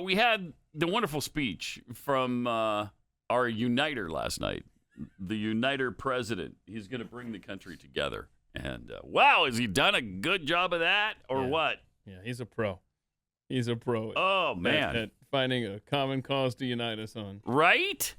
we had the wonderful speech from our uniter last night. The uniter president. He's going to bring the country together. And, wow, has he done a good job of that or what? Yeah, he's a pro. He's a pro. Oh, man. At finding a common cause to unite us on. Right?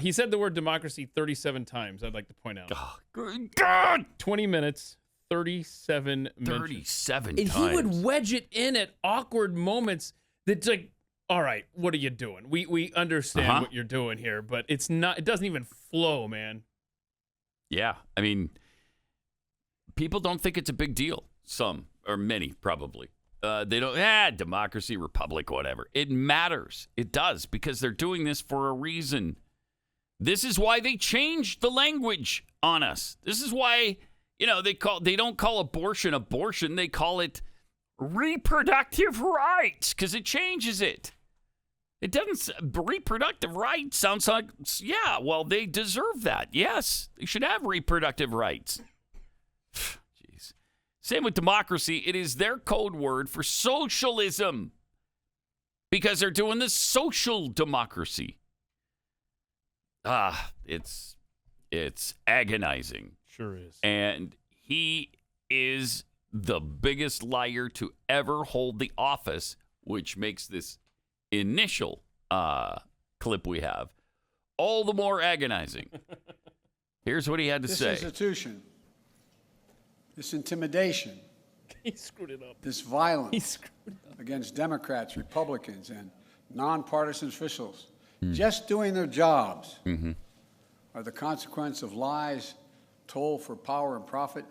He said the word democracy 37 times, I'd like to point out. Oh, good God! 20 minutes, 37 minutes. 37 and times. he would wedge it in at awkward moments that's like, all right, what are you doing? We understand what you're doing here, but it's not. It doesn't even flow, man. Yeah, I mean, people don't think it's a big deal. Some, or many, probably. They don't, democracy, republic, whatever. It matters. It does, because they're doing this for a reason. This is why they changed the language on us. This is why, they don't call abortion abortion. They call it reproductive rights, because it changes it. It doesn't, reproductive rights sounds like, yeah, well, they deserve that. Yes, they should have reproductive rights. Jeez. Same with democracy. It is their code word for socialism, because they're doing this social democracy. It's agonizing. Sure is. And he is the biggest liar to ever hold the office, which makes this initial clip we have all the more agonizing. Here's what he had to say. This institution, this intimidation, He screwed it up. this violence He screwed it up. against Democrats, Republicans, and nonpartisan officials just doing their jobs are the consequence of lies told for power and profit,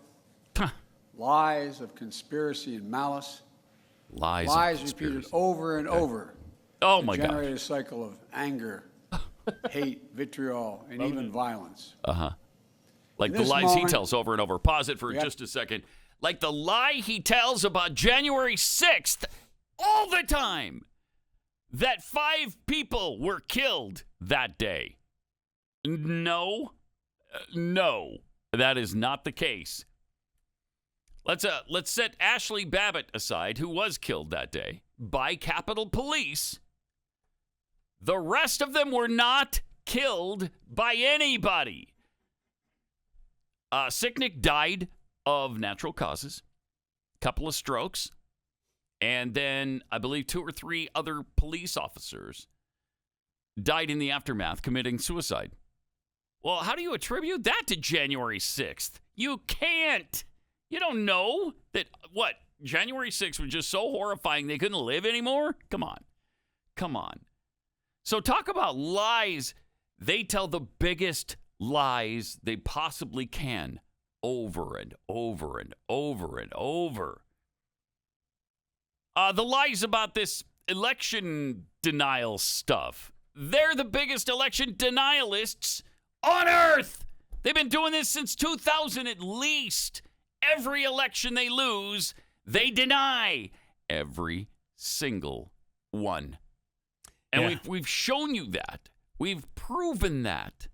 lies of conspiracy and malice, lies repeated over and over. Oh, my God. Generate a cycle of anger, hate, vitriol, and even violence. Like the this lies he moment- tells over and over. Pause it for just a second. Like the lie he tells about January 6th all the time, that 5 people were killed that day. No, that is not the case. Let's set Ashley Babbitt aside, who was killed that day by Capitol Police. The rest of them were not killed by anybody. Sicknick died of natural causes, couple of strokes, and then I believe 2 or 3 other police officers died in the aftermath, committing suicide. Well, how do you attribute that to January 6th? You can't. You don't know that, January 6th was just so horrifying they couldn't live anymore? Come on. So talk about lies. They tell the biggest lies they possibly can over and over and over and over. The lies about this election denial stuff. They're the biggest election denialists on earth. They've been doing this since 2000 at least. Every election they lose, they deny every single one. And we've shown you that. We've proven that.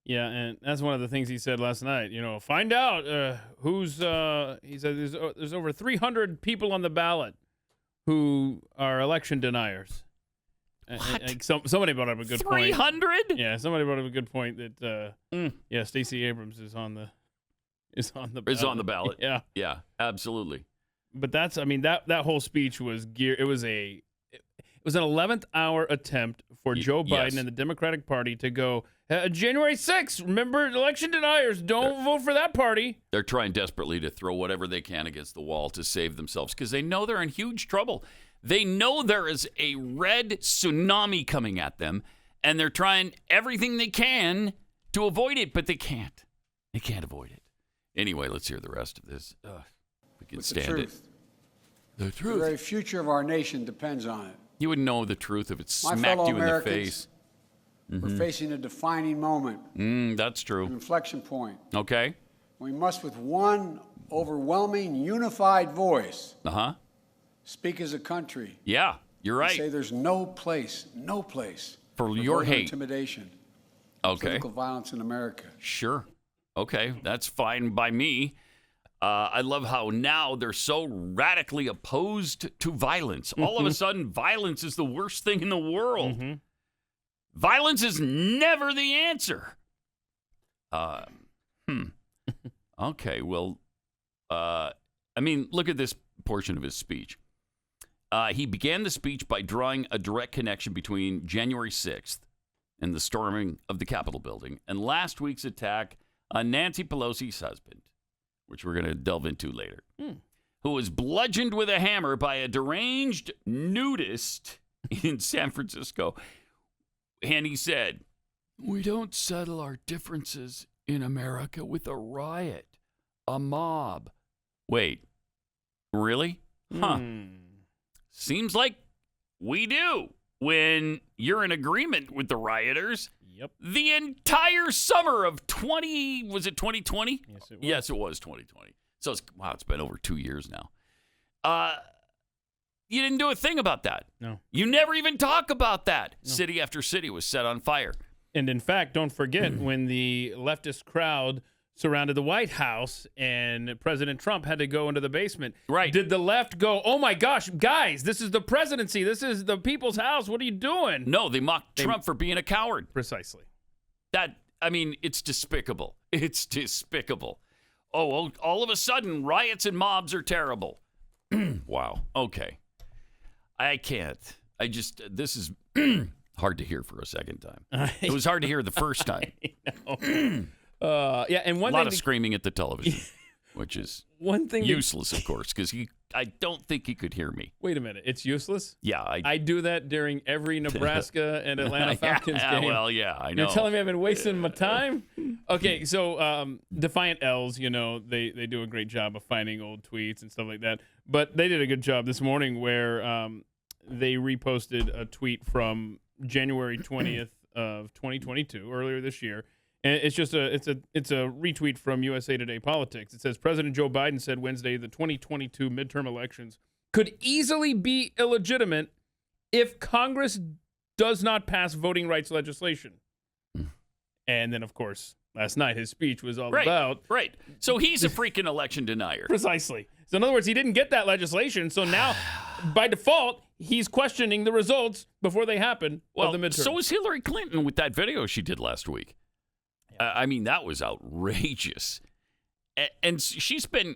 Yeah, and that's one of the things he said last night. Find out who's. He said there's over 300 people on the ballot who are election deniers. What? Somebody brought up a good point. 300? Yeah, somebody brought up a good point that. Stacey Abrams is on the ballot. Is on the ballot. Yeah, absolutely. But that's. that whole speech was geared. It was an 11th hour attempt for Joe Biden and the Democratic Party to go January 6th. Remember, election deniers, don't vote for that party. They're trying desperately to throw whatever they can against the wall to save themselves because they know they're in huge trouble. They know there is a red tsunami coming at them, and they're trying everything they can to avoid it, but they can't. They can't avoid it. Anyway, let's hear the rest of this. We can stand it. The truth. The very future of our nation depends on it. You wouldn't know the truth if it My smacked fellow you in the Americans, face. We're facing a defining moment, That's an true. inflection point. Okay. We must, with one overwhelming, unified voice, speak as a country. Yeah, you're And right. say there's no place For your voter hate. intimidation, Okay. political violence in America. Sure. Okay, that's fine by me. I love how now they're so radically opposed to violence. All of a sudden, violence is the worst thing in the world. Mm-hmm. Violence is never the answer. Okay, well, look at this portion of his speech. He began the speech by drawing a direct connection between January 6th and the storming of the Capitol building and last week's attack on Nancy Pelosi's husband, which we're going to delve into later, who was bludgeoned with a hammer by a deranged nudist in San Francisco. And he said, "We don't settle our differences in America with a riot, a mob." Wait, really? Huh. Seems like we do when you're in agreement with the rioters. Yep. The entire summer of 2020? Yes, it was. Yes, it was 2020. So it's been over 2 years now. You didn't do a thing about that. No. You never even talk about that. No. City after city was set on fire. And in fact, don't forget when the leftist crowd surrounded the White House and President Trump had to go into the basement. Right. Did the left go, "Oh my gosh, guys, this is the presidency. This is the people's house. What are you doing?" No, they mocked Trump for being a coward. Precisely. It's despicable. It's despicable. Oh, all of a sudden, riots and mobs are terrible. Wow. Okay. I can't. This is hard to hear for a second time. It was hard to hear the first time. And one a lot thing of screaming at the television, which is one thing useless, of course, because I don't think he could hear me. Wait a minute, it's useless? Yeah, I do that during every Nebraska and Atlanta Falcons game. Well, yeah, I know. You're telling me I've been wasting my time? Okay, so Defiant L's, they do a great job of finding old tweets and stuff like that. But they did a good job this morning where they reposted a tweet from January 20th of 2022, earlier this year. And it's just it's a retweet from USA Today Politics. It says President Joe Biden said Wednesday the 2022 midterm elections could easily be illegitimate if Congress does not pass voting rights legislation. And then, of course, last night his speech was all about So he's a freaking election denier. Precisely. So in other words, he didn't get that legislation. So now, by default, he's questioning the results before they happen of the midterm. So was Hillary Clinton with that video she did last week. That was outrageous. And she's been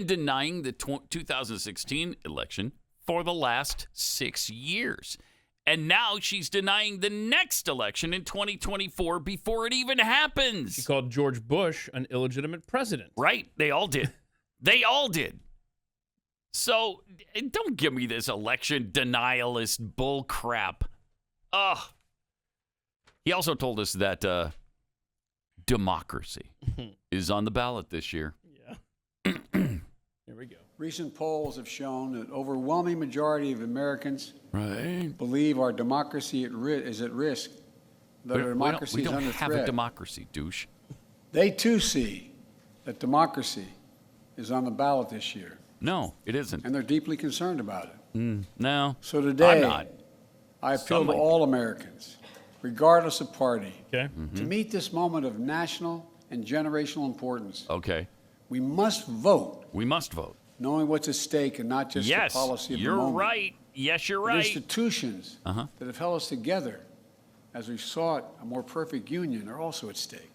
denying the 2016 election for the last 6 years. And now she's denying the next election in 2024 before it even happens. She called George Bush an illegitimate president. Right. They all did. They all did. So don't give me this election denialist bull crap. Ugh. He also told us that democracy is on the ballot this year. Yeah. Here we go. Recent polls have shown that overwhelming majority of Americans Right. believe our democracy is at risk, that our democracy We is don't under have threat. a democracy, douche. They too see that democracy is on the ballot this year, No, it isn't. and they're deeply concerned about it. No. So today, I'm not. I appeal Some to might all Americans, regardless of party, Okay. to meet this moment of national and generational importance. Okay. We must vote, We must vote. knowing what's at stake and not just Yes, the policy of the you're moment. right. Yes, you're The right. institutions that have held us together as we sought a more perfect union are also at stake.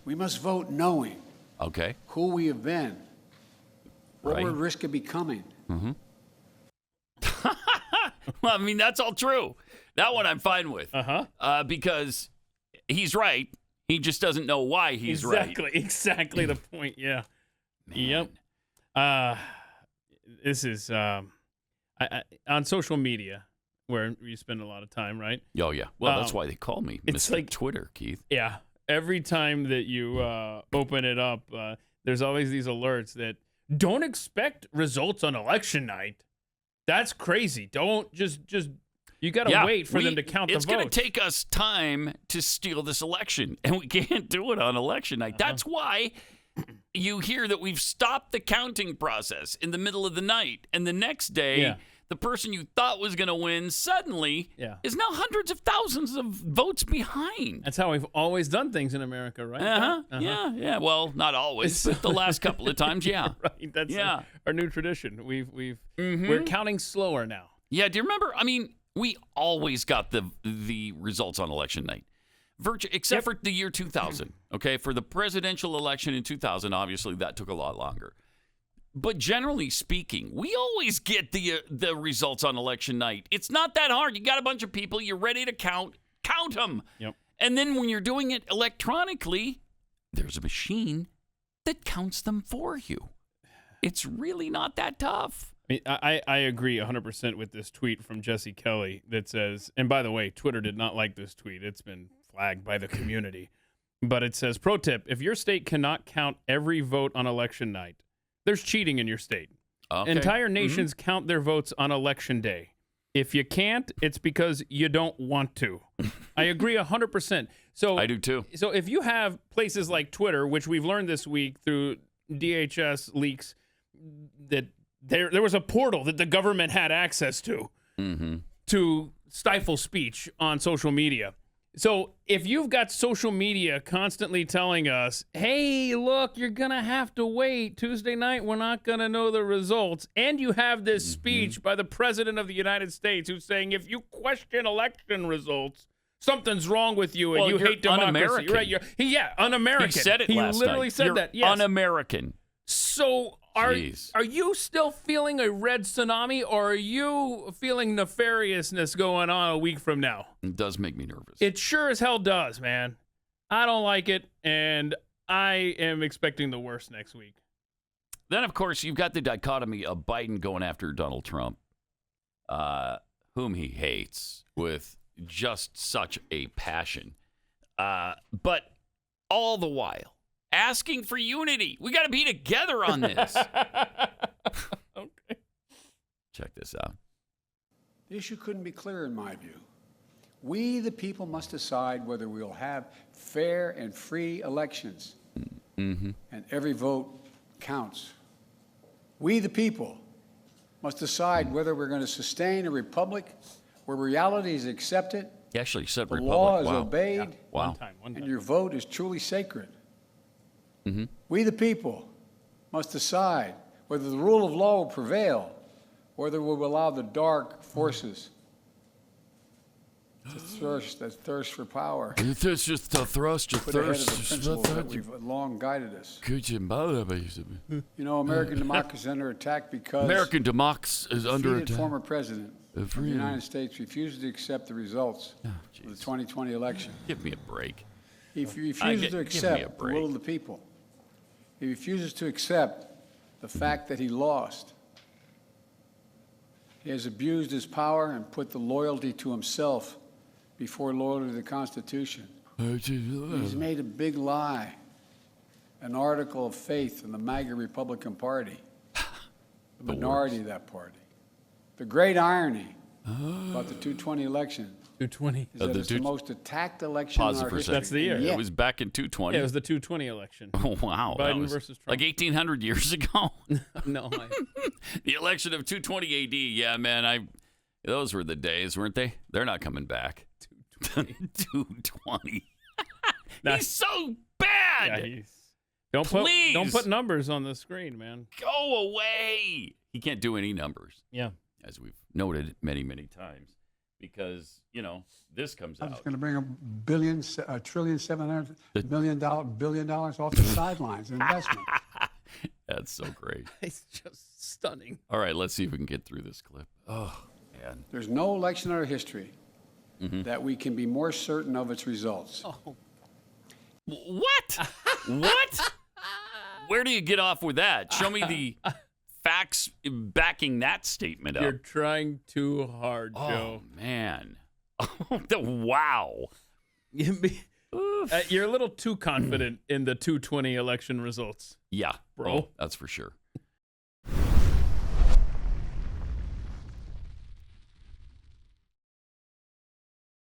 We must vote knowing Okay. who we have been, what Right. we're at risk of becoming. Well, that's all true. That one I'm fine with. Because he's right. He just doesn't know why he's right. Exactly the point. Yeah. Man. Yep. This is on social media where you spend a lot of time, right? Oh, yeah. Well, that's why they call me it's Mr. like- Twitter, Keith. Yeah. Every time that you open it up, there's always these alerts that don't expect results on election night. That's crazy. Don't just you got to wait for them to count the votes. It's going to take us time to steal this election, and we can't do it on election night. That's why you hear that we've stopped the counting process in the middle of the night, and the next day the person you thought was going to win suddenly is now hundreds of thousands of votes behind. That's how we've always done things in America, right? Yeah. Well, not always, but the last couple of times, yeah. Right. That's our new tradition. We're counting slower now. Yeah. Do you remember? I mean, we always got the results on election night. Except for the year 2000, okay? For the presidential election in 2000, obviously that took a lot longer. But generally speaking, we always get the results on election night. It's not that hard. You got a bunch of people, you're ready to count them. Yep. And then when you're doing it electronically, there's a machine that counts them for you. It's really not that tough. I agree 100% with this tweet from Jesse Kelly that says, and by the way, Twitter did not like this tweet. It's been flagged by the community. But it says, pro tip, if your state cannot count every vote on election night, there's cheating in your state. Okay. Entire nations count their votes on election day. If you can't, it's because you don't want to. I agree 100%. So I do too. So if you have places like Twitter, which we've learned this week through DHS leaks, that there was a portal that the government had access to to stifle speech on social media. So if you've got social media constantly telling us, hey, look, you're going to have to wait. Tuesday night, we're not going to know the results. And you have this speech by the President of the United States who's saying if you question election results, something's wrong with you and you hate democracy. Un-American. Right? Un-American. He said it last night. He literally said that. Yes. Un-American. So are you still feeling a red tsunami, or are you feeling nefariousness going on a week from now? It does make me nervous. It sure as hell does, man. I don't like it, and I am expecting the worst next week. Then, of course, you've got the dichotomy of Biden going after Donald Trump, whom he hates with just such a passion. But all the while, asking for unity. We got to be together on this. Okay. Check this out. The issue couldn't be clearer in my view. We, the people, must decide whether we will have fair and free elections. And every vote counts. We, the people, must decide whether we're going to sustain a republic where reality is accepted, He actually said the Republic. law is Wow. obeyed, Yeah. Wow. One time. and your vote is truly sacred. We, the people, must decide whether the rule of law will prevail, whether we will allow the dark forces that thirst for power It's just a thrust, put ahead of the principles that we've long guided us. You know, American democracy is under attack because American democracy is under defeated attack. former president of the United States refuses to accept the results of the 2020 election. Give me a break. He refuses give to me a accept the will break. of the people. He refuses to accept the fact that he lost. He has abused his power and put the loyalty to himself before loyalty to the Constitution. He's made a big lie, an article of faith in the MAGA Republican Party, the minority of that party. The great irony about the 220 election 220. is that it's the most attacked election in our history. That's the year. And yet, It was back in 220. Yeah, it was the 220 election. Oh, wow. That Biden was versus Trump. like 1,800 years ago. No, The election of 220 AD. Yeah, man. Those were the days, weren't they? They're not coming back. 220. He's so bad. yeah, don't put numbers on the screen, man. Go away. He can't do any numbers, Yeah. as we've noted many, many times, because, this comes I'm just out. going to bring $1 trillion, $700 billion off the sidelines in investment. That's so great. It's just stunning. All right, let's see if we can get through this clip. Oh, man. There's no election in our history that we can be more certain of its results. What? What? Where do you get off with that? Show me the facts backing that statement up. You're trying too hard, Oh, Joe. man. Wow. You're a little too confident in the 220 election results. Yeah, Bro. Oh, that's for sure.